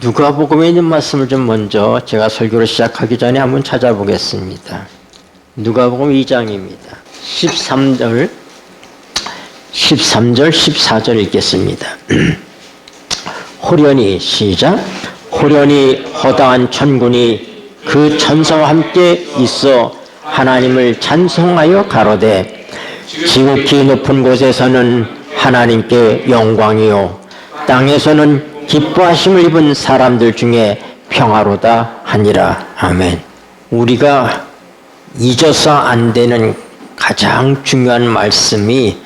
누가복음에 있는 말씀을 좀 먼저 제가 설교를 시작하기 전에 한번 찾아보겠습니다. 누가복음 2장입니다. 13절, 14절 읽겠습니다. 호련히 시작. 호련히 허다한 천군이 그 천사와 함께 있어 하나님을 찬송하여 가로되 지극히 높은 곳에서는 하나님께 영광이요 땅에서는 기뻐하심을 입은 사람들 중에 평화로다 하니라. 아멘. 우리가 잊어서 안 되는 가장 중요한 말씀이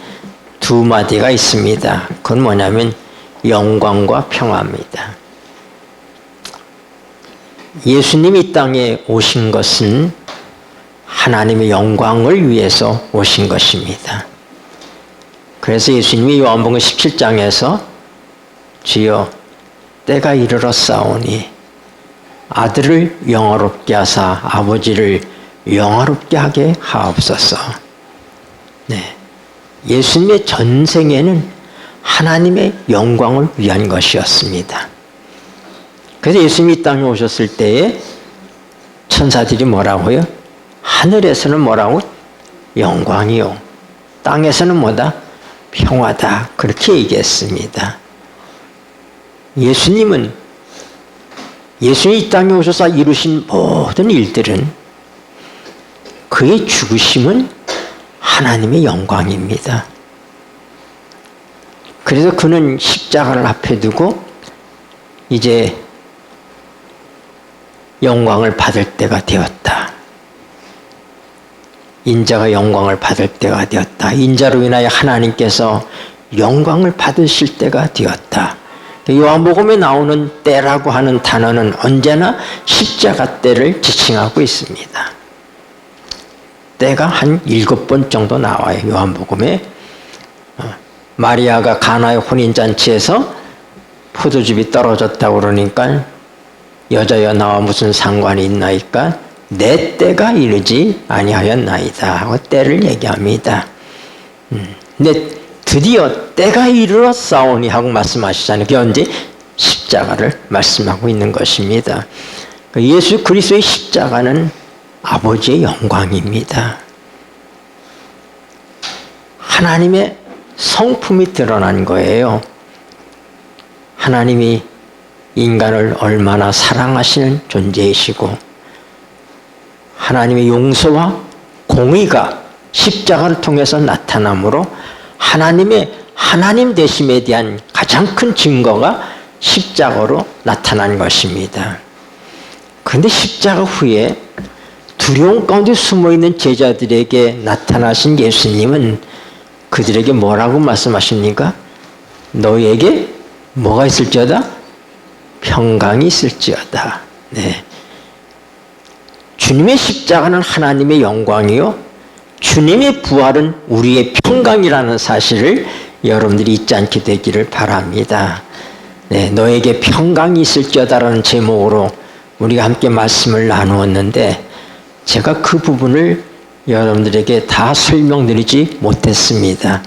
두 마디가 있습니다. 그건 뭐냐면 영광과 평화입니다. 예수님이 이 땅에 오신 것은 하나님의 영광을 위해서 오신 것입니다. 그래서 예수님이 요한복음 17장에서 주여 때가 이르렀사오니 아들을 영화롭게 하사 아버지를 영화롭게 하게 하옵소서. 네. 예수님의 전생에는 하나님의 영광을 위한 것이었습니다. 그래서 예수님이 이 땅에 오셨을 때에 천사들이 뭐라고요? 하늘에서는 뭐라고? 영광이요. 땅에서는 뭐다? 평화다. 그렇게 얘기했습니다. 예수님이 이 땅에 오셔서 이루신 모든 일들은 그의 죽으심은 하나님의 영광입니다. 그래서 그는 십자가를 앞에 두고 이제 영광을 받을 때가 되었다. 인자가 영광을 받을 때가 되었다. 인자로 인하여 하나님께서 영광을 받으실 때가 되었다. 요한복음에 나오는 때라고 하는 단어는 언제나 십자가 때를 지칭하고 있습니다. 때가 한 7번 정도 나와요. 요한복음에. 마리아가 가나의 혼인잔치에서 포도즙이 떨어졌다고 그러니까 여자여 나와 무슨 상관이 있나이까 내 때가 이르지 아니하였나이다 하고 때를 얘기합니다. 근데 드디어 때가 이르렀사오니 하고 말씀하시잖아요. 그게 언제? 십자가를 말씀하고 있는 것입니다. 예수 그리스도의 십자가는 아버지의 영광입니다. 하나님의 성품이 드러난 거예요. 하나님이 인간을 얼마나 사랑하시는 존재이시고 하나님의 용서와 공의가 십자가를 통해서 나타나므로 하나님의 하나님 되심에 대한 가장 큰 증거가 십자가로 나타난 것입니다. 그런데 십자가 후에 두려움 가운데 숨어있는 제자들에게 나타나신 예수님은 그들에게 뭐라고 말씀하십니까? 너희에게 뭐가 있을지어다? 평강이 있을지어다. 네. 주님의 십자가는 하나님의 영광이요 주님의 부활은 우리의 평강이라는 사실을 여러분들이 잊지 않게 되기를 바랍니다. 네, 너에게 평강이 있을지어다라는 제목으로 우리가 함께 말씀을 나누었는데 제가 그 부분을 여러분들에게 다 설명드리지 못했습니다.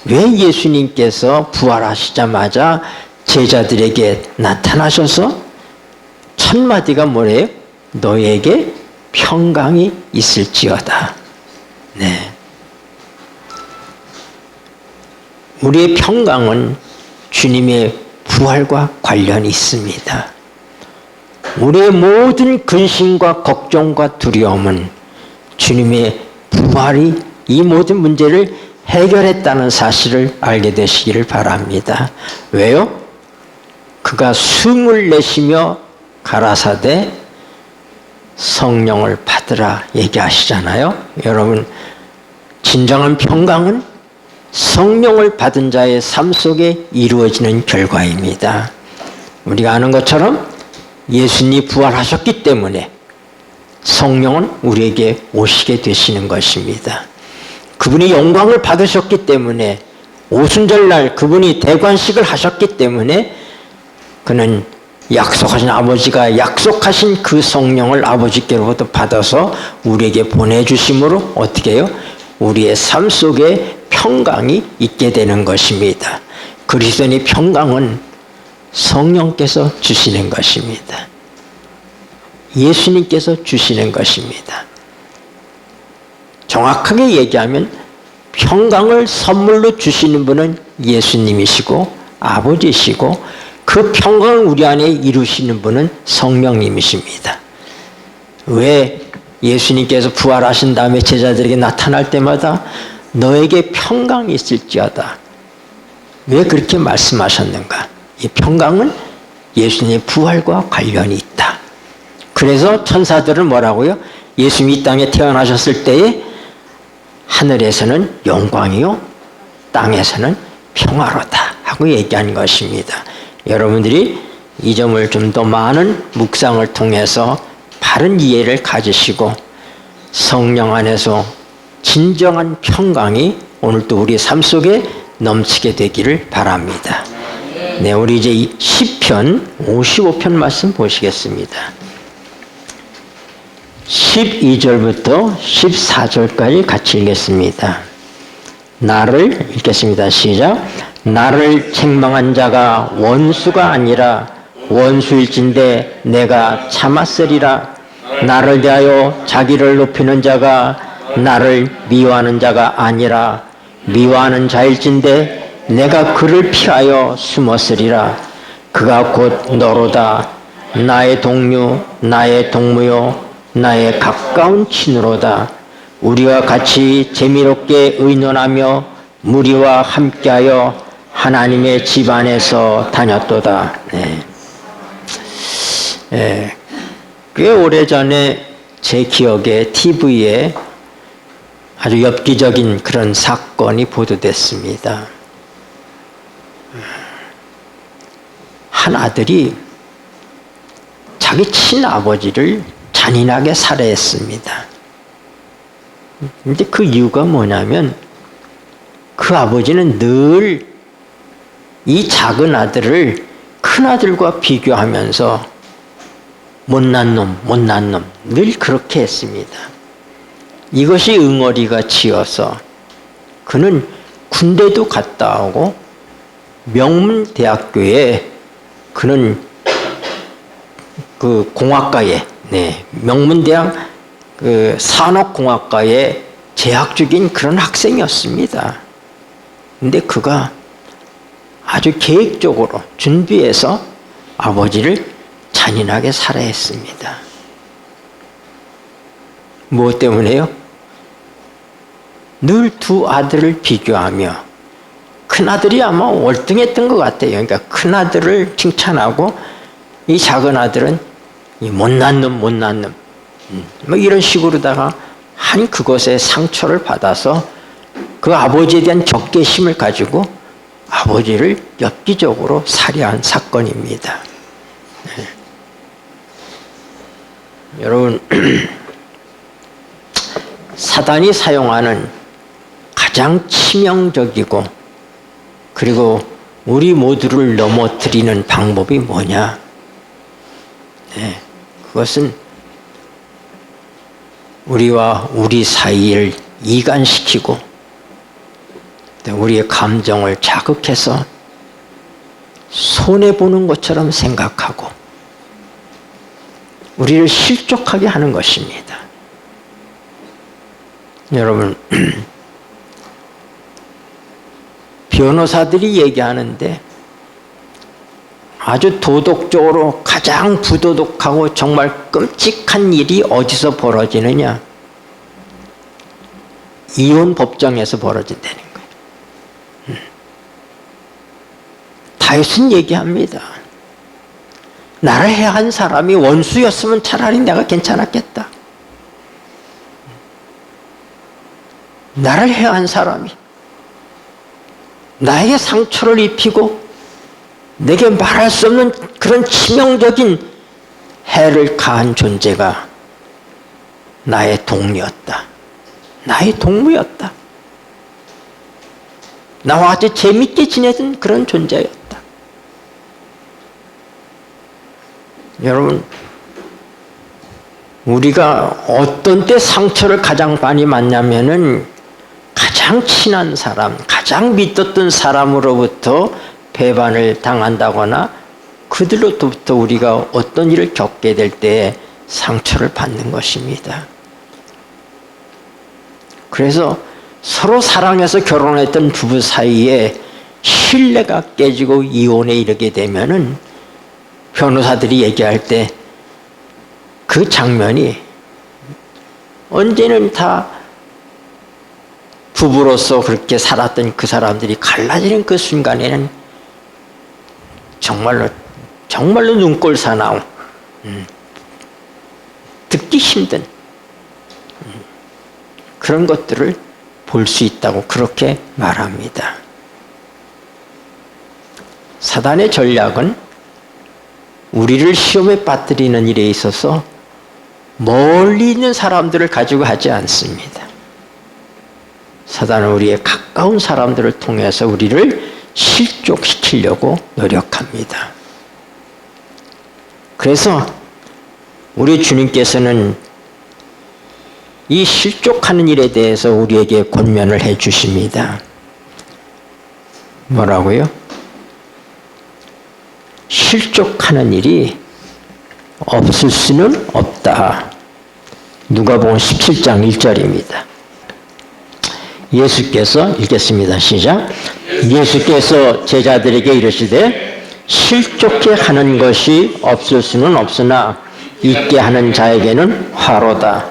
왜 예수님께서 부활하시자마자 제자들에게 나타나셔서 첫 마디가 뭐래요? 너에게 평강이 있을지어다. 네. 우리의 평강은 주님의 부활과 관련이 있습니다. 우리의 모든 근심과 걱정과 두려움은 주님의 부활이 이 모든 문제를 해결했다는 사실을 알게 되시기를 바랍니다. 왜요? 그가 숨을 내쉬며 가라사대 성령을 받으라 얘기하시잖아요. 여러분, 진정한 평강은 성령을 받은 자의 삶 속에 이루어지는 결과입니다. 우리가 아는 것처럼 예수님이 부활하셨기 때문에 성령은 우리에게 오시게 되시는 것입니다. 그분이 영광을 받으셨기 때문에 오순절날 그분이 대관식을 하셨기 때문에 그는 약속하신 아버지가 약속하신 그 성령을 아버지께로부터 받아서 우리에게 보내주심으로 어떻게 해요? 우리의 삶 속에 평강이 있게 되는 것입니다. 그리스도인의 평강은 성령께서 주시는 것입니다. 예수님께서 주시는 것입니다. 정확하게 얘기하면 평강을 선물로 주시는 분은 예수님이시고 아버지시고 그 평강을 우리 안에 이루시는 분은 성령님이십니다. 왜 예수님께서 부활하신 다음에 제자들에게 나타날 때마다 너에게 평강이 있을지어다. 왜 그렇게 말씀하셨는가? 이 평강은 예수님의 부활과 관련이 있다. 그래서 천사들은 뭐라고요? 예수님이 이 땅에 태어나셨을 때에 하늘에서는 영광이요 땅에서는 평화로다 하고 얘기한 것입니다. 여러분들이 이 점을 좀 더 많은 묵상을 통해서 바른 이해를 가지시고 성령 안에서 진정한 평강이 오늘도 우리 삶 속에 넘치게 되기를 바랍니다. 네, 우리 이제 시편 55편 말씀 보시겠습니다. 12절부터 14절까지 같이 읽겠습니다. 나를 읽겠습니다. 시작. 나를 책망한 자가 원수가 아니라 원수일진데 내가 참았으리라. 나를 대하여 자기를 높이는 자가 나를 미워하는 자가 아니라 미워하는 자일진데 내가 그를 피하여 숨었으리라. 그가 곧 너로다. 나의 동료, 나의 동무요, 나의 가까운 친으로다. 우리와 같이 재미롭게 의논하며 무리와 함께하여 하나님의 집 안에서 다녔도다. 꽤 오래전에 제 기억에 TV에 아주 엽기적인 그런 사건이 보도됐습니다. 한 아들이 자기 친아버지를 잔인하게 살해했습니다. 근데 그 이유가 뭐냐면 그 아버지는 늘 이 작은 아들을 큰 아들과 비교하면서 못난 놈 늘 그렇게 했습니다. 이것이 응어리가 지어서 그는 군대도 갔다 오고 명문대학교에 그는 그 공학과에 명문대학 그 산업공학과에 재학 중인 그런 학생이었습니다. 근데 그가 아주 계획적으로 준비해서 아버지를 잔인하게 살해했습니다. 무엇 때문에요? 늘 두 아들을 비교하며 큰아들이 아마 월등했던 것 같아요. 그러니까 큰아들을 칭찬하고 이 작은 아들은 이 못난 놈 뭐 이런 식으로다가 한 그것에 상처를 받아서 그 아버지에 대한 적개심을 가지고 아버지를 엽기적으로 살해한 사건입니다. 여러분, 사단이 사용하는 가장 치명적이고 그리고 우리 모두를 넘어뜨리는 방법이 뭐냐? 그것은 우리와 우리 사이를 이간시키고 우리의 감정을 자극해서 손해보는 것처럼 생각하고 우리를 실족하게 하는 것입니다. 여러분, 변호사들이 얘기하는데 아주 도덕적으로 가장 부도덕하고 정말 끔찍한 일이 어디서 벌어지느냐? 이혼 법정에서 벌어진다는 거예요. 다윗은 얘기합니다. 나를 해한 사람이 원수였으면 차라리 내가 괜찮았겠다. 나를 해한 사람이 나에게 상처를 입히고 내게 말할 수 없는 그런 치명적인 해를 가한 존재가 나의 동료였다. 나의 동무였다. 나와 같이 재밌게 지내던 그런 존재였다. 여러분, 우리가 어떤 때 상처를 가장 많이 받냐면은 가장 친한 사람, 가장 믿었던 사람으로부터 배반을 당한다거나 그들로부터 우리가 어떤 일을 겪게 될 때에 상처를 받는 것입니다. 그래서 서로 사랑해서 결혼했던 부부 사이에 신뢰가 깨지고 이혼에 이르게 되면은 변호사들이 얘기할 때 그 장면이 언제는 다 부부로서 그렇게 살았던 그 사람들이 갈라지는 그 순간에는 정말로 눈꼴 사나움, 듣기 힘든 그런 것들을 볼 수 있다고 그렇게 말합니다. 사단의 전략은 우리를 시험에 빠뜨리는 일에 있어서 멀리 있는 사람들을 가지고 하지 않습니다. 사단은 우리의 가까운 사람들을 통해서 우리를 실족시키려고 노력합니다. 그래서 우리 주님께서는 이 실족하는 일에 대해서 우리에게 권면을 해 주십니다. 뭐라고요? 실족하는 일이 없을 수는 없다. 누가복음 17장 1절입니다. 예수께서 읽겠습니다. 시작. 예수께서 제자들에게 이르시되 실족케 하는 것이 없을 수는 없으나 있게 하는 자에게는 화로다.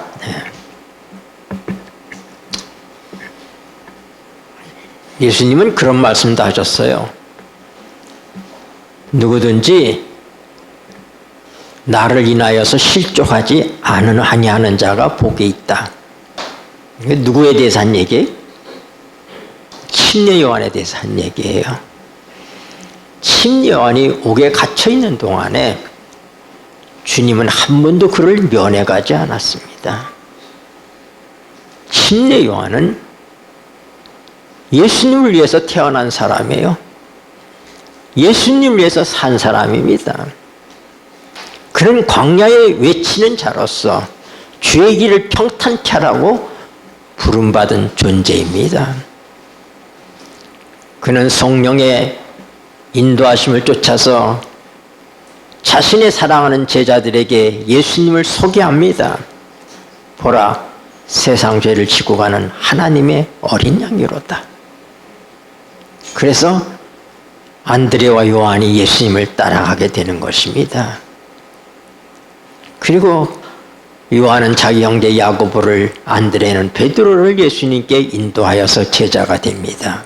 예수님은 그런 말씀도 하셨어요. 누구든지 나를 인하여서 실족하지 아니하는 자가 복이 있다. 누구에 대해서 한 얘기예요? 침례 요한에 대해서 한 얘기예요. 침례 요한이 옥에 갇혀 있는 동안에 주님은 한 번도 그를 면회가지 않았습니다. 침례 요한은 예수님을 위해서 태어난 사람이에요. 예수님을 위해서 산 사람입니다. 그는 광야에 외치는 자로서 주의 길을 평탄케 하라고 부름받은 존재입니다. 그는 성령의 인도하심을 쫓아서 자신의 사랑하는 제자들에게 예수님을 소개합니다. 보라, 세상 죄를 지고 가는 하나님의 어린 양이로다. 그래서 안드레와 요한이 예수님을 따라가게 되는 것입니다. 그리고 요한은 자기 형제 야고보를, 안드레는 베드로를 예수님께 인도하여서 제자가 됩니다.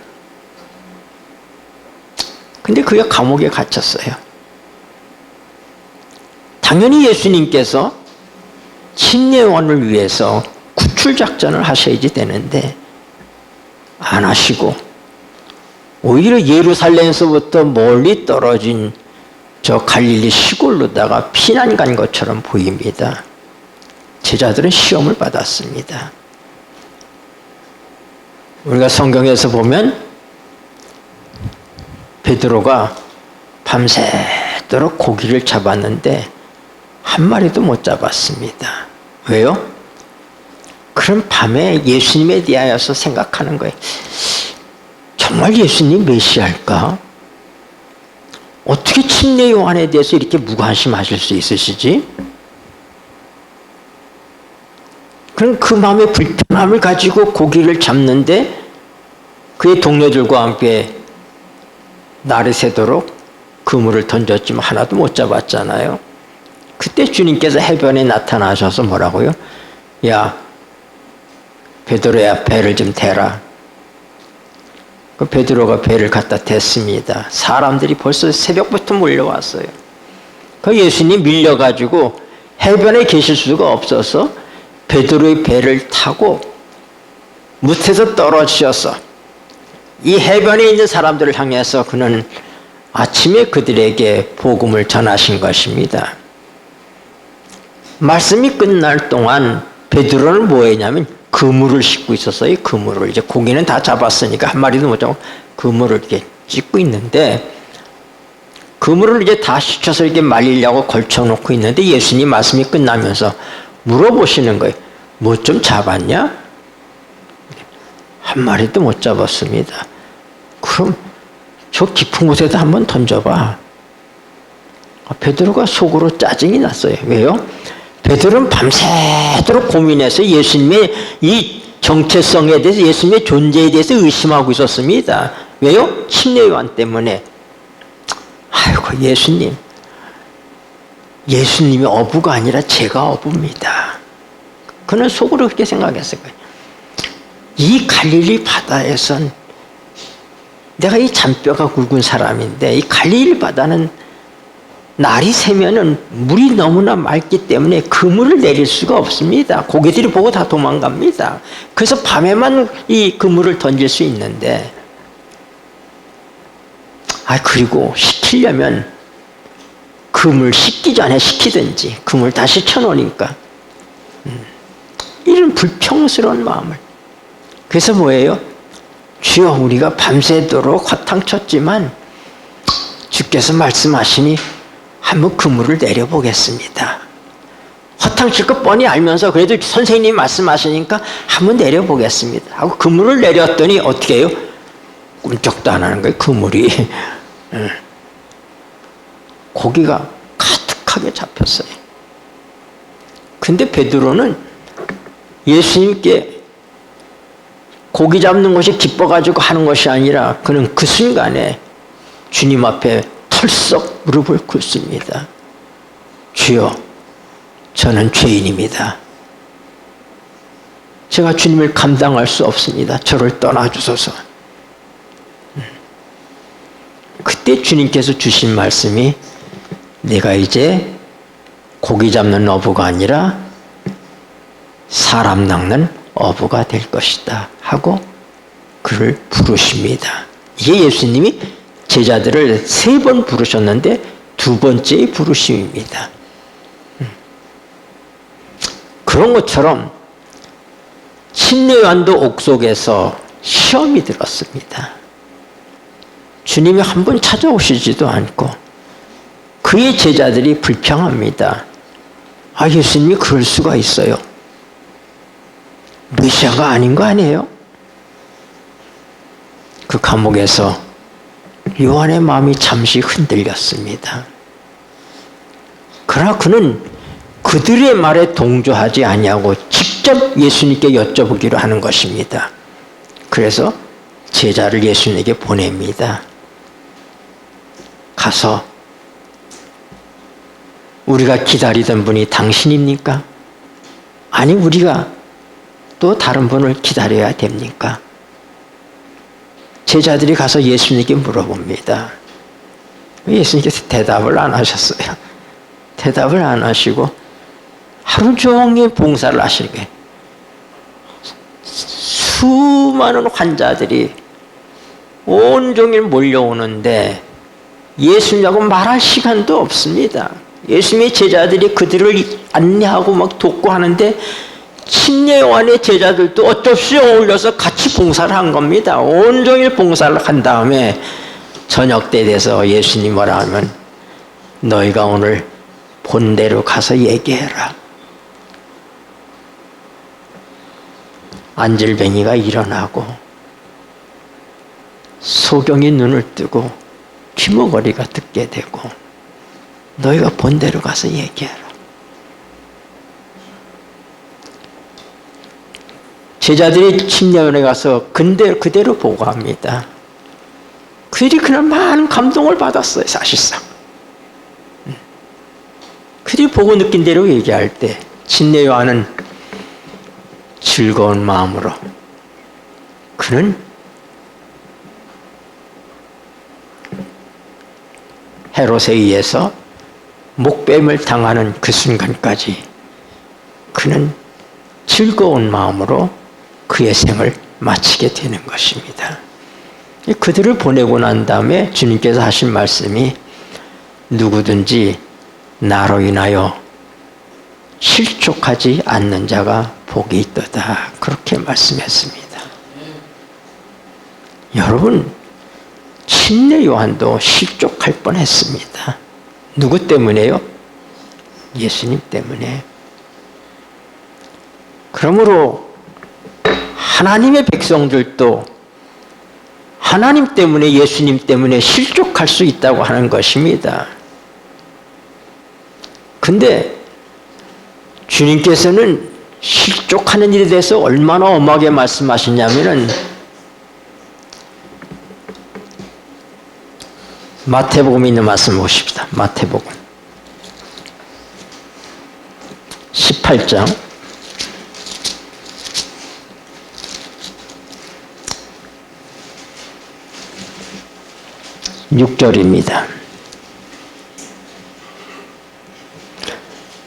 근데 그가 감옥에 갇혔어요. 당연히 예수님께서 침례 요한을 위해서 구출 작전을 하셔야지 되는데 안 하시고 오히려 예루살렘에서부터 멀리 떨어진 저 갈릴리 시골로다가 피난 간 것처럼 보입니다. 제자들은 시험을 받았습니다. 우리가 성경에서 보면 베드로가 밤새도록 고기를 잡았는데 한 마리도 못 잡았습니다. 왜요? 그럼 밤에 예수님에 대하여서 생각하는 거예요. 정말 예수님 메시아일까? 어떻게 침례 요한에 대해서 이렇게 무관심하실 수 있으시지? 그럼 그 마음의 불편함을 가지고 고기를 잡는데 그의 동료들과 함께 날이 새도록 그물을 던졌지만 하나도 못 잡았잖아요. 그때 주님께서 해변에 나타나셔서 뭐라고요? 야, 베드로야, 배를 좀 대라. 그 베드로가 배를 갖다 댔습니다. 사람들이 벌써 새벽부터 몰려왔어요. 그 예수님 밀려가지고 해변에 계실 수가 없어서 베드로의 배를 타고 무태에서 떨어지셔서 이 해변에 있는 사람들을 향해서 그는 아침에 그들에게 복음을 전하신 것입니다. 말씀이 끝날 동안 베드로는 뭐 했냐면 그물을 싣고 있었어요. 그물을 이제 고기는 다 잡았으니까 한 마리도 못 잡고 그물을 이렇게 싣고 있는데 그물을 이제 다 싣쳐서 이렇게 말리려고 걸쳐놓고 있는데 예수님 말씀이 끝나면서 물어보시는 거예요. 뭐 좀 잡았냐? 한 마리도 못 잡았습니다. 그럼 저 깊은 곳에다 한번 던져봐. 베드로가 속으로 짜증이 났어요. 왜요? 베드로는 밤새도록 고민해서 예수님의 이 정체성에 대해서, 예수님의 존재에 대해서 의심하고 있었습니다. 왜요? 침례 요한 때문에. 아이고, 예수님이 어부가 아니라 제가 어부입니다. 그는 속으로 그렇게 생각했을 거예요. 이 갈릴리 바다에선 내가 이 잔뼈가 굵은 사람인데, 이 갈릴리 바다는 날이 새면은 물이 너무나 맑기 때문에 그물을 내릴 수가 없습니다. 고기들이 보고 다 도망갑니다. 그래서 밤에만 이 그물을 던질 수 있는데, 그리고 식히려면 그물 식기 전에 식히든지 그물 다시 쳐놓으니까 이런 불평스러운 마음을. 그래서 뭐예요? 주여, 우리가 밤새도록 화탕쳤지만 주께서 말씀하시니 한번 그물을 내려보겠습니다. 화탕칠 것 뻔히 알면서 그래도 선생님이 말씀하시니까 한번 내려보겠습니다 하고 그물을 내렸더니 어떻게 해요? 꿈쩍도 안 하는 거예요. 그물이 고기가 가득하게 잡혔어요. 근데 베드로는 예수님께 고기 잡는 것이 기뻐가지고 하는 것이 아니라, 그는 그 순간에 주님 앞에 털썩 무릎을 꿇습니다. 주여, 저는 죄인입니다. 제가 주님을 감당할 수 없습니다. 저를 떠나주소서. 그때 주님께서 주신 말씀이, 내가 이제 고기 잡는 어부가 아니라 사람 낚는 어부가 될 것이다 하고 그를 부르십니다. 이게 예수님이 제자들을 3번 부르셨는데 2번째의 부르심입니다. 그런 것처럼 침례 요한도 옥속에서 시험이 들었습니다. 주님이 한 번 찾아오시지도 않고 그의 제자들이 불평합니다. 예수님이 그럴 수가 있어요. 메시아가 아닌 거 아니에요? 그 감옥에서 요한의 마음이 잠시 흔들렸습니다. 그러나 그는 그들의 말에 동조하지 아니하고 직접 예수님께 여쭤보기로 하는 것입니다. 그래서 제자를 예수님에게 보냅니다. 가서, 우리가 기다리던 분이 당신입니까? 아니, 우리가 또 다른 분을 기다려야 됩니까? 제자들이 가서 예수님께 물어봅니다. 예수님께서 대답을 안 하셨어요. 대답을 안 하시고 하루 종일 봉사를 하시는 거예요. 수많은 환자들이 온종일 몰려오는데 예수님하고 말할 시간도 없습니다. 예수님의 제자들이 그들을 안내하고 막 돕고 하는데 침례 요한의 제자들도 어쩔 수 없이 어울려서 같이 봉사를 한 겁니다. 온종일 봉사를 한 다음에 저녁 때 돼서 예수님 뭐라 하면, 너희가 오늘 본대로 가서 얘기해라. 안질뱅이가 일어나고 소경이 눈을 뜨고 귀머거리가 듣게 되고, 너희가 본대로 가서 얘기해라. 제자들이 침례원에 가서 그대로 보고합니다. 그들이 그날 많은 감동을 받았어요. 사실상 그들이 보고 느낀 대로 얘기할 때 침례 요한은 즐거운 마음으로, 그는 헤롯에 의해서 목뱀을 당하는 그 순간까지 그는 즐거운 마음으로 그의 생을 마치게 되는 것입니다. 그들을 보내고 난 다음에 주님께서 하신 말씀이, 누구든지 나로 인하여 실족하지 않는 자가 복이 있도다, 그렇게 말씀했습니다. 여러분, 침례 요한도 실족할 뻔했습니다. 누구 때문에요? 예수님 때문에. 그러므로 하나님의 백성들도 하나님 때문에, 예수님 때문에 실족할 수 있다고 하는 것입니다. 근데 주님께서는 실족하는 일에 대해서 얼마나 엄하게 말씀하시냐면은 마태복음에 있는 말씀 보십시다. 마태복음 18장 6절입니다.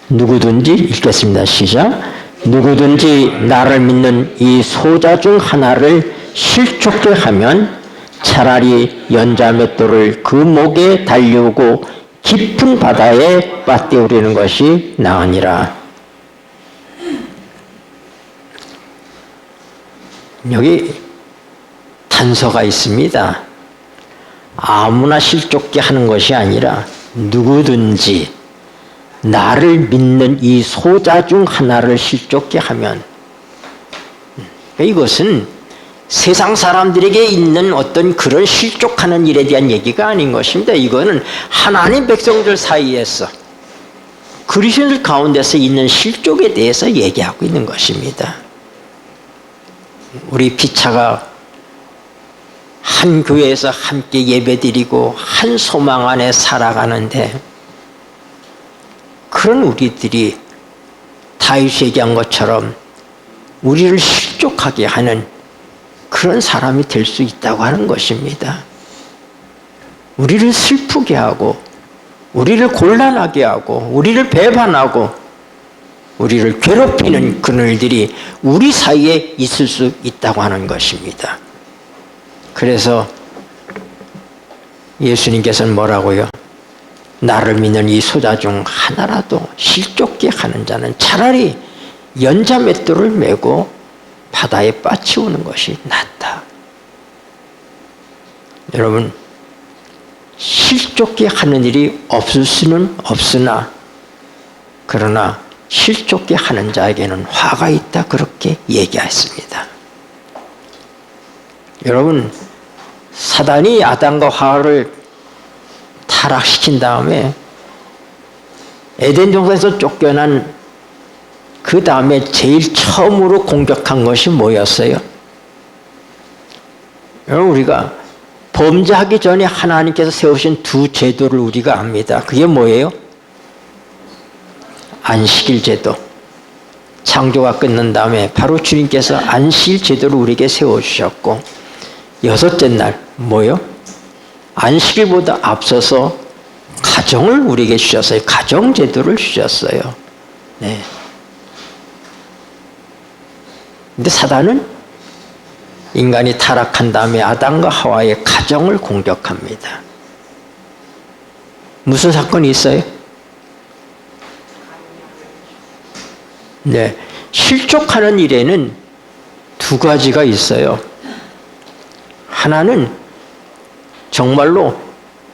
누구든지 읽겠습니다. 시작. 누구든지 나를 믿는 이 소자 중 하나를 실족게 하면 차라리 연자맷돌을 그 목에 달리우고 깊은 바다에 빠뜨리는 것이 나으니라. 여기 단서가 있습니다. 아무나 실족게 하는 것이 아니라 누구든지 나를 믿는 이 소자 중 하나를 실족게 하면, 이것은 세상 사람들에게 있는 어떤 그런 실족하는 일에 대한 얘기가 아닌 것입니다. 이거는 하나님 백성들 사이에서 그리스도인들 가운데서 있는 실족에 대해서 얘기하고 있는 것입니다. 우리 피차가 한 교회에서 함께 예배드리고 한 소망 안에 살아가는데, 그런 우리들이 다윗이 얘기한 것처럼 우리를 실족하게 하는 그런 사람이 될 수 있다고 하는 것입니다. 우리를 슬프게 하고, 우리를 곤란하게 하고, 우리를 배반하고, 우리를 괴롭히는 그들이 우리 사이에 있을 수 있다고 하는 것입니다. 그래서 예수님께서는 뭐라고요? 나를 믿는 이 소자 중 하나라도 실족게 하는 자는 차라리 연자맷돌을 메고 바다에 빠치우는 것이 낫다. 여러분, 실족게 하는 일이 없을 수는 없으나, 그러나 실족게 하는 자에게는 화가 있다, 그렇게 얘기했습니다. 여러분, 사단이 아담과 하와를 타락시킨 다음에 에덴 동산에서 쫓겨난 그 다음에 제일 처음으로 공격한 것이 뭐였어요? 여러분, 우리가 범죄하기 전에 하나님께서 세우신 두 제도를 우리가 압니다. 그게 뭐예요? 안식일 제도. 창조가 끝난 다음에 바로 주님께서 안식일 제도를 우리에게 세워주셨고, 여섯째 날 뭐요? 안식일보다 앞서서 가정을 우리에게 주셨어요. 가정 제도를 주셨어요. 네. 근데 사단은 인간이 타락한 다음에 아담과 하와의 가정을 공격합니다. 무슨 사건이 있어요? 네. 실족하는 일에는 두 가지가 있어요. 하나는 정말로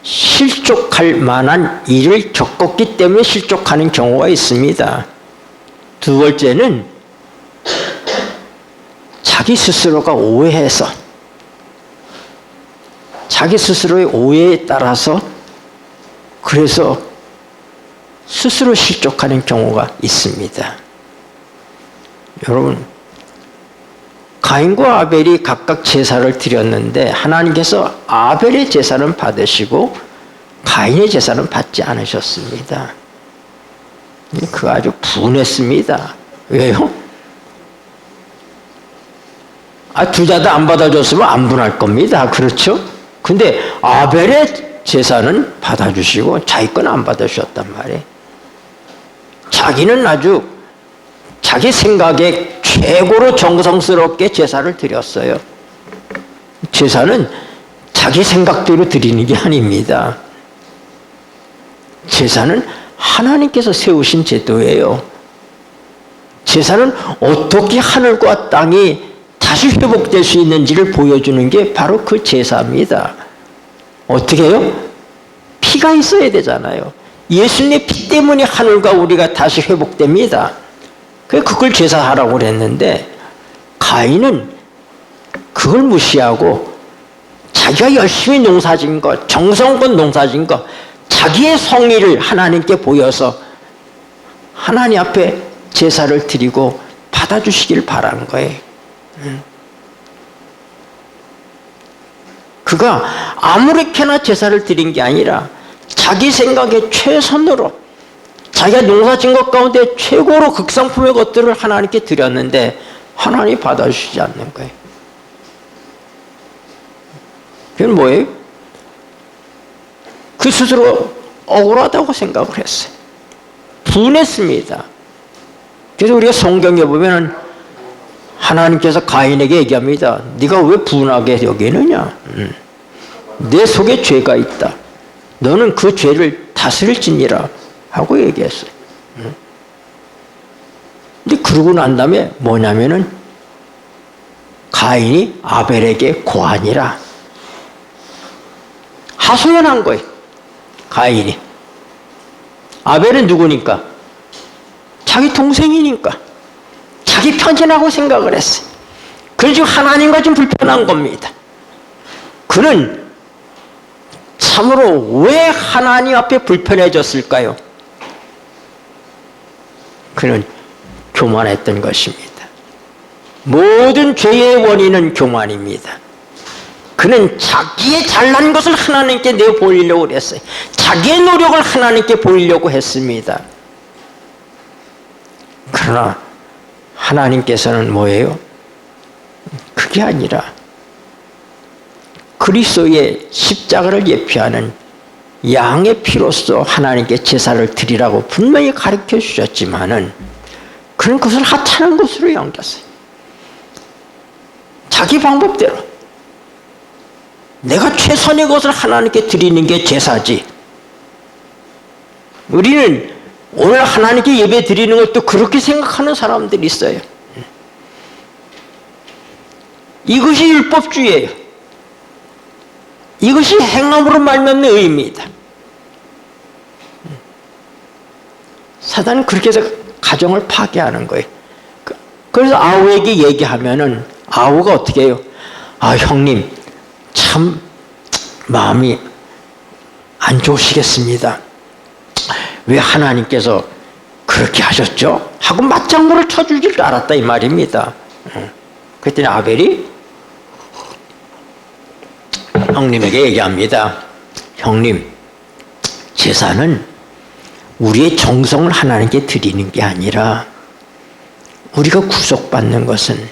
실족할 만한 일을 겪었기 때문에 실족하는 경우가 있습니다. 두 번째는 자기 스스로가 오해해서, 자기 스스로의 오해에 따라서 그래서 스스로 실족하는 경우가 있습니다. 여러분, 가인과 아벨이 각각 제사를 드렸는데 하나님께서 아벨의 제사는 받으시고 가인의 제사는 받지 않으셨습니다. 그 아주 분했습니다. 왜요? 둘 다 안 받아줬으면 안 분할 겁니다. 그렇죠? 근데 아벨의 제사는 받아주시고 자기 건 안 받아주셨단 말이에요. 자기는 아주 자기 생각에 최고로 정성스럽게 제사를 드렸어요. 제사는 자기 생각대로 드리는 게 아닙니다. 제사는 하나님께서 세우신 제도예요. 제사는 어떻게 하늘과 땅이 다시 회복될 수 있는지를 보여주는 게 바로 그 제사입니다. 어떻게 해요? 피가 있어야 되잖아요. 예수님의 피 때문에 하늘과 우리가 다시 회복됩니다. 그걸 제사하라고 그랬는데, 가인은 그걸 무시하고 자기가 열심히 농사진 것, 정성껏 농사진 것, 자기의 성의를 하나님께 보여서 하나님 앞에 제사를 드리고 받아주시길 바라는 거예요. 그가 아무렇게나 제사를 드린 게 아니라 자기 생각에 최선으로 자기가 농사진 것 가운데 최고로 극상품의 것들을 하나님께 드렸는데 하나님이 받아주시지 않는 거예요. 그건 뭐예요? 그 스스로 억울하다고 생각을 했어요. 분했습니다. 그래서 우리가 성경에 보면 하나님께서 가인에게 얘기합니다. 네가 왜 분하게 여기느냐? 내 속에 죄가 있다. 너는 그 죄를 다스릴지니라 하고 얘기했어요. 근데 그러고 난 다음에 뭐냐면은 가인이 아벨에게 고하니라. 하소연한 거예요. 가인이. 아벨은 누구니까? 자기 동생이니까. 자기 편견하고 생각을 했어요. 그래서 지금 하나님과 좀 불편한 겁니다. 그는 참으로 왜 하나님 앞에 불편해졌을까요? 그는 교만했던 것입니다. 모든 죄의 원인은 교만입니다. 그는 자기의 잘난 것을 하나님께 내보이려고 했어요. 자기의 노력을 하나님께 보이려고 했습니다. 그러나 하나님께서는 뭐예요? 그게 아니라 그리스도의 십자가를 예표하는 양의 피로써 하나님께 제사를 드리라고 분명히 가르쳐 주셨지만은 그는 그것을 하찮은 것으로 여겼어요. 자기 방법대로 내가 최선의 것을 하나님께 드리는 게 제사지. 우리는 오늘 하나님께 예배 드리는 것도 그렇게 생각하는 사람들이 있어요. 이것이 율법주의예요. 이것이 행함으로 말미암는 의입니다. 사단은 그렇게 해서 가정을 파괴하는 거예요. 그래서 아우에게 얘기하면은 아우가 어떻게 해요? 아, 형님 참 마음이 안 좋으시겠습니다. 왜 하나님께서 그렇게 하셨죠? 하고 맞장구를 쳐줄 줄 알았다 이 말입니다. 그랬더니 아벨이 형님에게 얘기합니다. 형님, 제사는 우리의 정성을 하나님께 드리는 게 아니라 우리가 구속받는 것은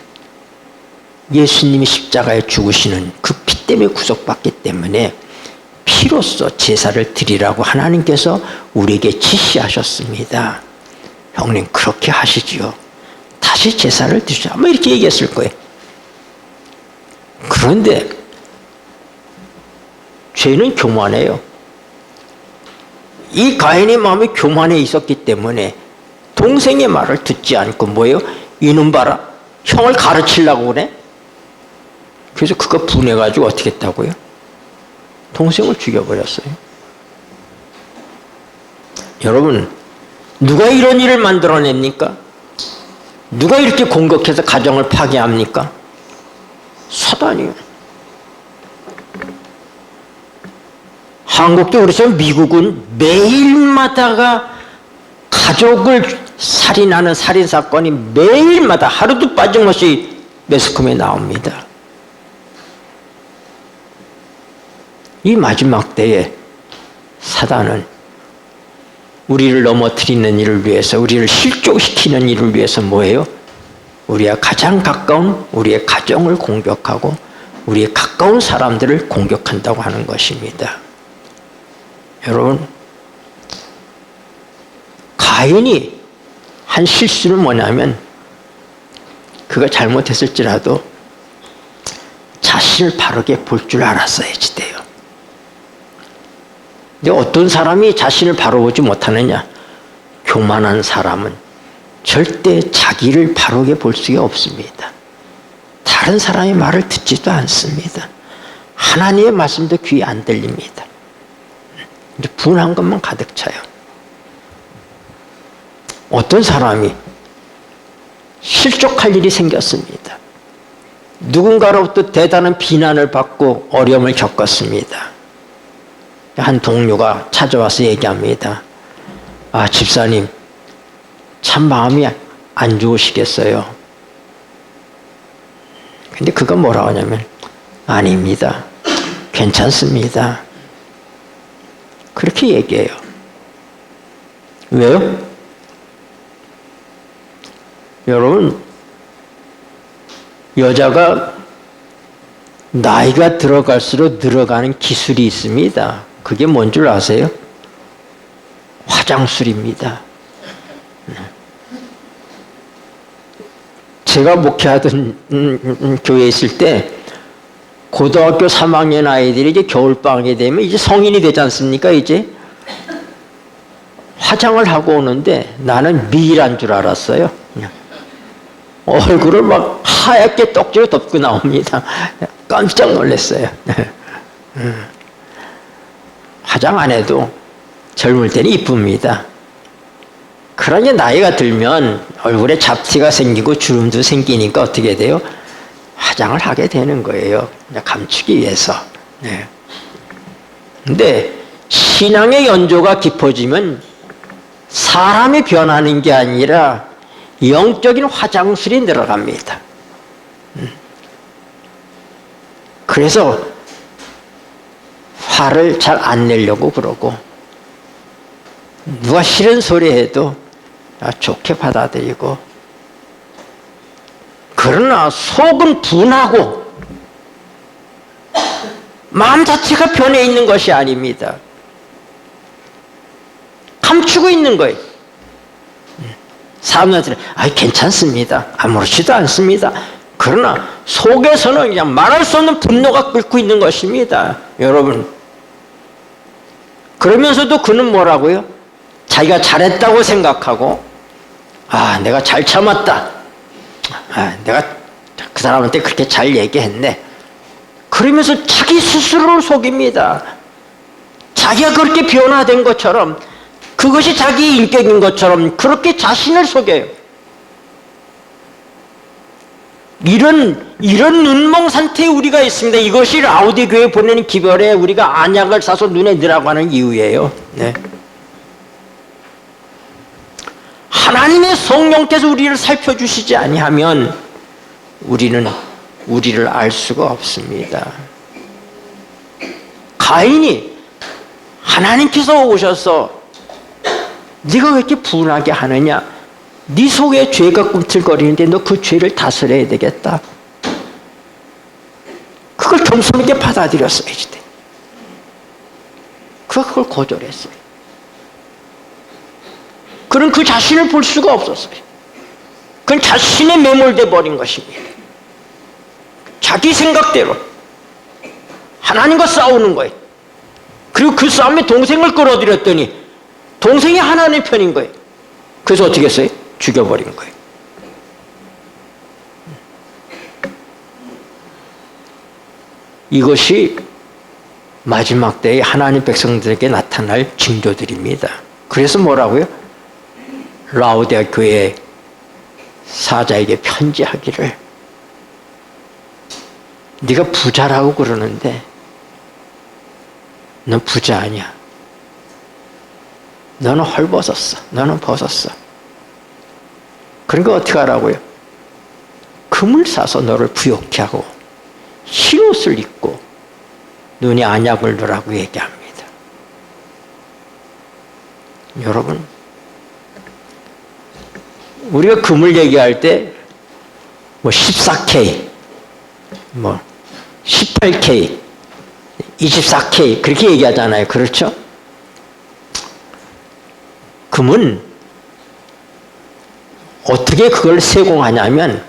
예수님이 십자가에 죽으시는 그 피 때문에 구속받기 때문에 피로써 제사를 드리라고 하나님께서 우리에게 지시하셨습니다. 형님 그렇게 하시지요. 다시 제사를 드리자. 뭐 이렇게 얘기했을 거예요. 그런데 죄는 교만해요. 이 가인의 마음이 교만해 있었기 때문에 동생의 말을 듣지 않고 뭐예요? 이놈 봐라. 형을 가르치려고 그래? 그래서 그가 분해가지고 어떻게 했다고요? 동생을 죽여버렸어요. 여러분, 누가 이런 일을 만들어냅니까? 누가 이렇게 공격해서 가정을 파괴합니까? 사단이요. 한국도 그렇지만 미국은 매일마다가 가족을 살인하는 살인사건이 매일마다 하루도 빠짐없이 매스컴에 나옵니다. 이 마지막 때에 사단은 우리를 넘어뜨리는 일을 위해서, 우리를 실족시키는 일을 위해서 뭐예요? 우리와 가장 가까운 우리의 가정을 공격하고 우리의 가까운 사람들을 공격한다고 하는 것입니다. 여러분, 가인이 한 실수는 뭐냐면 그가 잘못했을지라도 자신을 바르게 볼 줄 알았어야지 돼요. 근데 어떤 사람이 자신을 바로 보지 못하느냐? 교만한 사람은 절대 자기를 바르게 볼 수가 없습니다. 다른 사람의 말을 듣지도 않습니다. 하나님의 말씀도 귀에 안 들립니다. 분한 것만 가득 차요. 어떤 사람이 실족할 일이 생겼습니다. 누군가로부터 대단한 비난을 받고 어려움을 겪었습니다. 한 동료가 찾아와서 얘기합니다. 아, 집사님, 참 마음이 안 좋으시겠어요. 근데 그거 뭐라고 하냐면 아닙니다. 괜찮습니다. 그렇게 얘기해요. 왜요? 여러분, 여자가 나이가 들어갈수록 늘어가는 기술이 있습니다. 그게 뭔 줄 아세요? 화장술입니다. 제가 목회하던 교회에 있을 때 고등학교 3학년 아이들이 이제 겨울방학이 되면 이제 성인이 되지 않습니까? 이제 화장을 하고 오는데 나는 미일한 줄 알았어요. 그냥 얼굴을 막 하얗게 떡지로 덮고 나옵니다. 깜짝 놀랐어요. 화장 안 해도 젊을 때는 이쁩니다. 그러니 나이가 들면 얼굴에 잡티가 생기고 주름도 생기니까 어떻게 돼요? 화장을 하게 되는 거예요. 그냥 감추기 위해서. 네. 근데 신앙의 연조가 깊어지면 사람이 변하는 게 아니라 영적인 화장술이 늘어갑니다. 그래서 화를 잘 안 내려고 그러고 누가 싫은 소리 해도 좋게 받아들이고, 그러나 속은 분하고 마음 자체가 변해 있는 것이 아닙니다. 감추고 있는 거예요. 사람들은 괜찮습니다. 아무렇지도 않습니다. 그러나 속에서는 그냥 말할 수 없는 분노가 끓고 있는 것입니다. 여러분, 그러면서도 그는 뭐라고요? 자기가 잘했다고 생각하고, 내가 잘 참았다. 내가 그 사람한테 그렇게 잘 얘기했네. 그러면서 자기 스스로를 속입니다. 자기가 그렇게 변화된 것처럼, 그것이 자기 인격인 것처럼 그렇게 자신을 속여요. 이런 눈멍 상태에 우리가 있습니다. 이것이 라우디 교회에 보내는 기별에 우리가 안약을 사서 눈에 넣으라고 하는 이유예요. 네. 하나님의 성령께서 우리를 살펴주시지 아니하면 우리를 알 수가 없습니다. 가인이 하나님께서 오셔서 네가 왜 이렇게 분하게 하느냐? 네 속에 죄가 꿈틀거리는데 너 그 죄를 다스려야 되겠다. 그걸 겸손하게 받아들였어야지 돼. 그걸 거절했어요. 그는 그 자신을 볼 수가 없었어요. 그건 자신에 매몰돼 버린 것입니다. 자기 생각대로 하나님과 싸우는 거예요. 그리고 그 싸움에 동생을 끌어들였더니 동생이 하나님의 편인 거예요. 그래서 어떻게 했어요? 죽여버린 거예요. 이것이 마지막 때에 하나님 백성들에게 나타날 징조들입니다. 그래서 뭐라고요? 라오디아 교회 사자에게 편지하기를, 네가 부자라고 그러는데 넌 부자 아니야. 너는 헐벗었어. 너는 벗었어. 그러니까 어떻게 하라고요? 금을 사서 너를 부욕케 하고 흰 옷을 입고 눈에 안약을 넣으라고 얘기합니다. 여러분, 우리가 금을 얘기할 때 14K, 18K, 24K 그렇게 얘기하잖아요. 그렇죠? 금은 어떻게 그걸 세공하냐면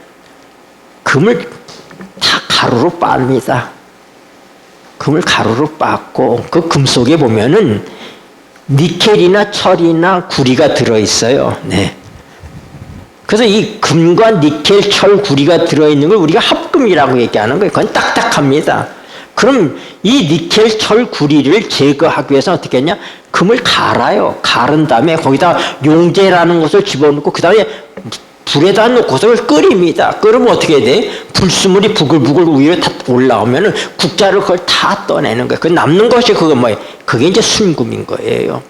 금을 다 가루로 빱니다. 금을 가루로 빻고 그 금 속에 보면은 니켈이나 철이나 구리가 들어있어요. 네. 그래서 이 금과 니켈, 철, 구리가 들어있는 걸 우리가 합금이라고 얘기하는 거예요. 그건 딱딱합니다. 그럼 이 니켈, 철, 구리를 제거하기 위해서 어떻게 했냐? 금을 갈아요. 갈은 다음에 거기다 용제라는 것을 집어넣고 그 다음에 불에다 놓고서 그걸 끓입니다. 끓으면 어떻게 돼? 불수물이 부글부글 위로 다 올라오면은 국자를 그걸 다 떠내는 거예요. 그 남는 것이 그거 뭐예요? 그게 이제 순금인 거예요.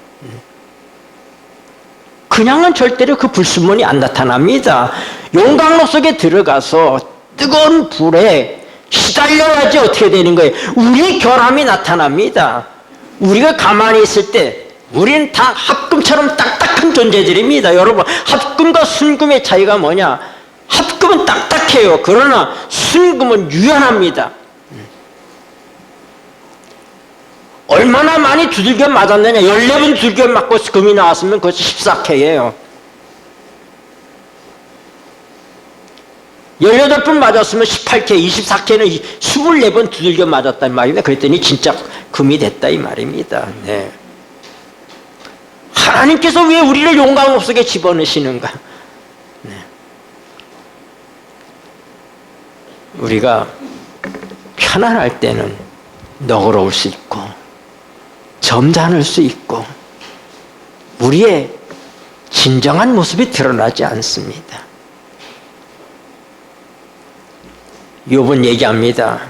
그냥은 절대로 그 불순물이 안 나타납니다. 용광로 속에 들어가서 뜨거운 불에 시달려야지 어떻게 되는 거예요? 우리 결함이 나타납니다. 우리가 가만히 있을 때 우리는 다 합금처럼 딱딱한 존재들입니다. 여러분, 합금과 순금의 차이가 뭐냐? 합금은 딱딱해요. 그러나 순금은 유연합니다. 얼마나 많이 두들겨 맞았느냐? 14번 두들겨 맞고 금이 나왔으면 그것이 14K예요. 18번 맞았으면 18K, 24K는 24번 두들겨 맞았단 말입니다. 그랬더니 진짜 금이 됐다 이 말입니다. 네. 하나님께서 왜 우리를 용광로 속에 집어넣으시는가? 네. 우리가 편안할 때는 너그러울 수 있고 점잖을 수 있고 우리의 진정한 모습이 드러나지 않습니다. 욥은 얘기합니다.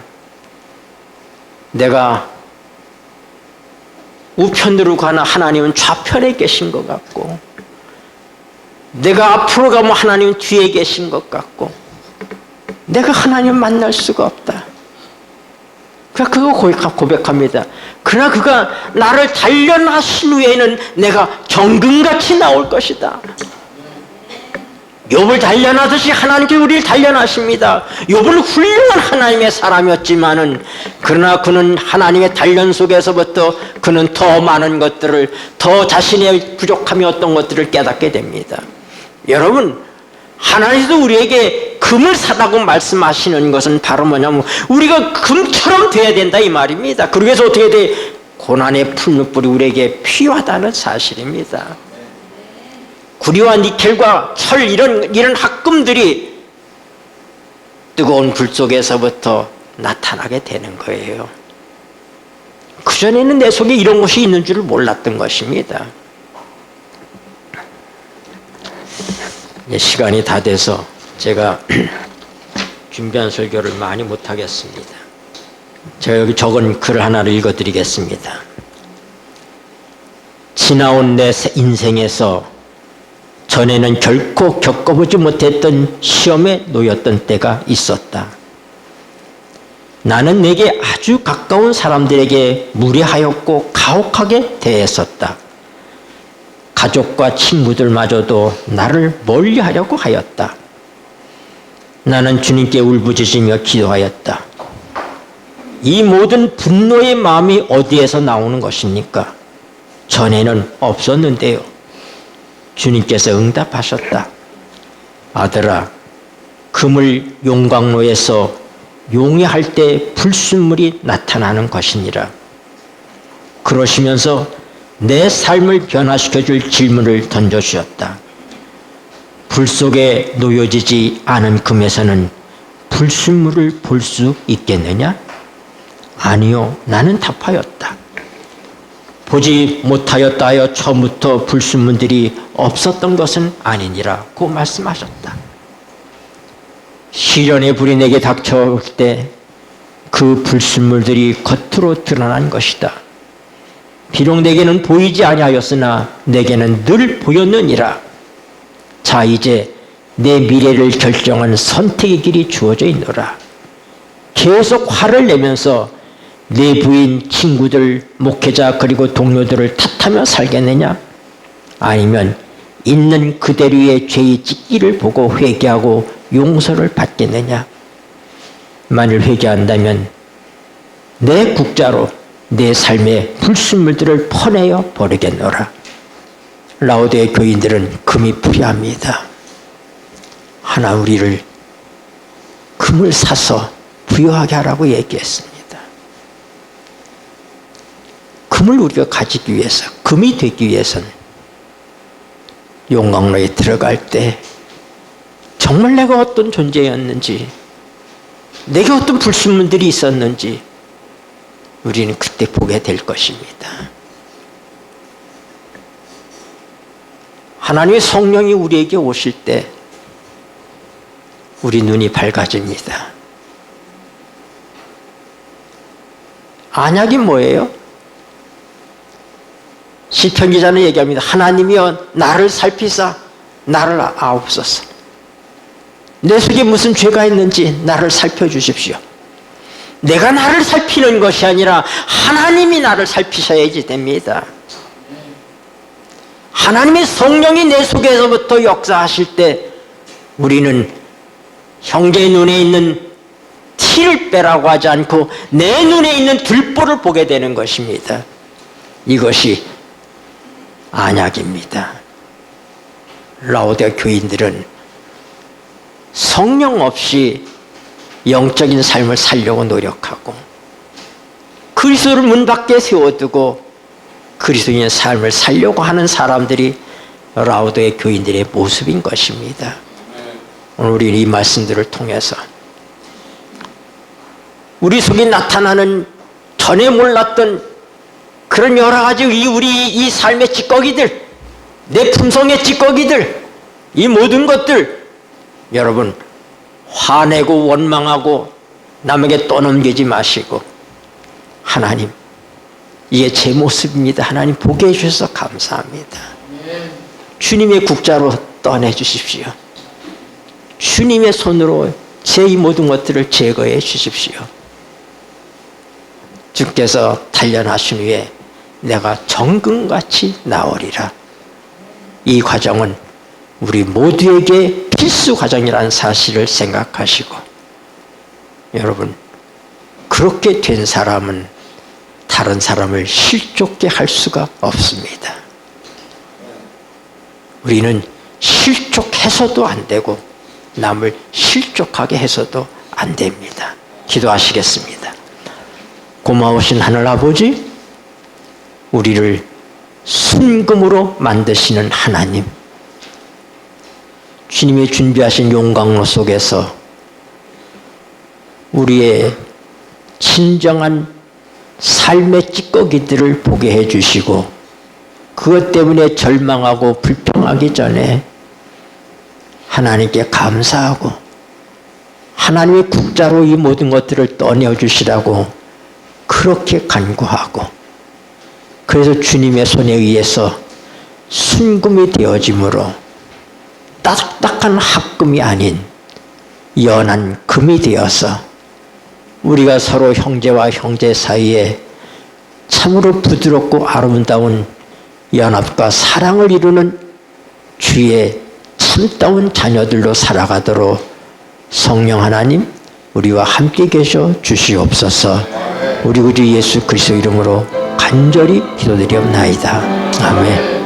내가 우편으로 가나 하나님은 좌편에 계신 것 같고, 내가 앞으로 가면 하나님은 뒤에 계신 것 같고, 내가 하나님을 만날 수가 없다. 그거 고백합니다. 그러나 그가 나를 단련하신 후에는 내가 정금같이 나올 것이다. 욥을 단련하듯이 하나님께서 우리를 단련하십니다. 욥은 훌륭한 하나님의 사람이었지만은 그러나 그는 하나님의 단련 속에서부터 그는 더 많은 것들을, 더 자신의 부족함이 어떤 것들을 깨닫게 됩니다. 여러분, 하나님께서 우리에게 금을 사라고 말씀하시는 것은 바로 뭐냐면 우리가 금처럼 돼야 된다 이 말입니다. 그러기 위해서 어떻게 돼? 고난의 풀무불이 우리에게 필요하다는 사실입니다. 구리와 니켈과 철 이런 합금들이 뜨거운 불 속에서부터 나타나게 되는 거예요. 그전에는 내 속에 이런 것이 있는 줄을 몰랐던 것입니다. 시간이 다 돼서 제가 준비한 설교를 많이 못하겠습니다. 제가 여기 적은 글 하나를 읽어드리겠습니다. 지나온 내 인생에서 전에는 결코 겪어보지 못했던 시험에 놓였던 때가 있었다. 나는 내게 아주 가까운 사람들에게 무례하였고 가혹하게 대했었다. 가족과 친구들마저도 나를 멀리하려고 하였다. 나는 주님께 울부짖으며 기도하였다. 이 모든 분노의 마음이 어디에서 나오는 것입니까? 전에는 없었는데요. 주님께서 응답하셨다. 아들아, 금을 용광로에서 용해할 때 불순물이 나타나는 것이니라. 그러시면서 내 삶을 변화시켜 줄 질문을 던져주셨다. 불 속에 놓여지지 않은 금에서는 불순물을 볼 수 있겠느냐? 아니요, 나는 답하였다. 보지 못하였다 하여 처음부터 불순물들이 없었던 것은 아니니라 고 말씀하셨다. 시련의 불이 내게 닥쳐올 때 그 불순물들이 겉으로 드러난 것이다. 비록 내게는 보이지 아니하였으나 내게는 늘 보였느니라. 자, 이제 내 미래를 결정한 선택의 길이 주어져 있노라. 계속 화를 내면서 내 부인, 친구들, 목회자 그리고 동료들을 탓하며 살겠느냐? 아니면 있는 그대로의 죄의 찢기를 보고 회개하고 용서를 받겠느냐? 만일 회개한다면 내 국자로 내 삶의 불순물들을 퍼내어 버리겠노라. 라오디게 교인들은 금이 필요합니다. 하나 우리를 금을 사서 부여하게 하라고 얘기했습니다. 금을 우리가 가지기 위해서, 금이 되기 위해서는 용광로에 들어갈 때 정말 내가 어떤 존재였는지, 내게 어떤 불순물들이 있었는지 우리는 그때 보게 될 것입니다. 하나님의 성령이 우리에게 오실 때 우리 눈이 밝아집니다. 안약이 뭐예요? 시편 기자는 얘기합니다. 하나님이여 나를 살피사 나를 아옵소서. 내 속에 무슨 죄가 있는지 나를 살펴주십시오. 내가 나를 살피는 것이 아니라 하나님이 나를 살피셔야지 됩니다. 하나님의 성령이 내 속에서부터 역사하실 때 우리는 형제의 눈에 있는 티를 빼라고 하지 않고 내 눈에 있는 들보를 보게 되는 것입니다. 이것이 안약입니다. 라오디아 교인들은 성령 없이 영적인 삶을 살려고 노력하고 그리스도를 문 밖에 세워두고 그리스도인의 삶을 살려고 하는 사람들이 라오디아 교인들의 모습인 것입니다. 오늘 우리는 이 말씀들을 통해서 우리 속에 나타나는 전에 몰랐던 그런 여러 가지 우리 이 삶의 찌꺼기들, 내 품성의 찌꺼기들, 이 모든 것들 여러분 화내고 원망하고 남에게 떠넘기지 마시고 하나님 이게 제 모습입니다. 하나님 보게 해주셔서 감사합니다. 주님의 국자로 떠내주십시오. 주님의 손으로 제 이 모든 것들을 제거해 주십시오. 주께서 단련하신 후에 내가 정금같이 나오리라. 이 과정은 우리 모두에게 필수 과정이라는 사실을 생각하시고 여러분 그렇게 된 사람은 다른 사람을 실족게 할 수가 없습니다. 우리는 실족해서도 안 되고 남을 실족하게 해서도 안 됩니다. 기도하시겠습니다. 고마우신 하늘아버지, 우리를 순금으로 만드시는 하나님, 주님이 준비하신 용광로 속에서 우리의 진정한 삶의 찌꺼기들을 보게 해주시고 그것 때문에 절망하고 불평하기 전에 하나님께 감사하고 하나님의 국자로 이 모든 것들을 떠내주시라고 그렇게 간구하고 그래서 주님의 손에 의해서 순금이 되어짐으로 딱딱한 합금이 아닌 연한 금이 되어서 우리가 서로 형제와 형제 사이에 참으로 부드럽고 아름다운 연합과 사랑을 이루는 주의 참다운 자녀들로 살아가도록 성령 하나님 우리와 함께 계셔 주시옵소서. 우리 구주 예수 그리스도 이름으로 간절히 기도드리옵나이다. 아멘.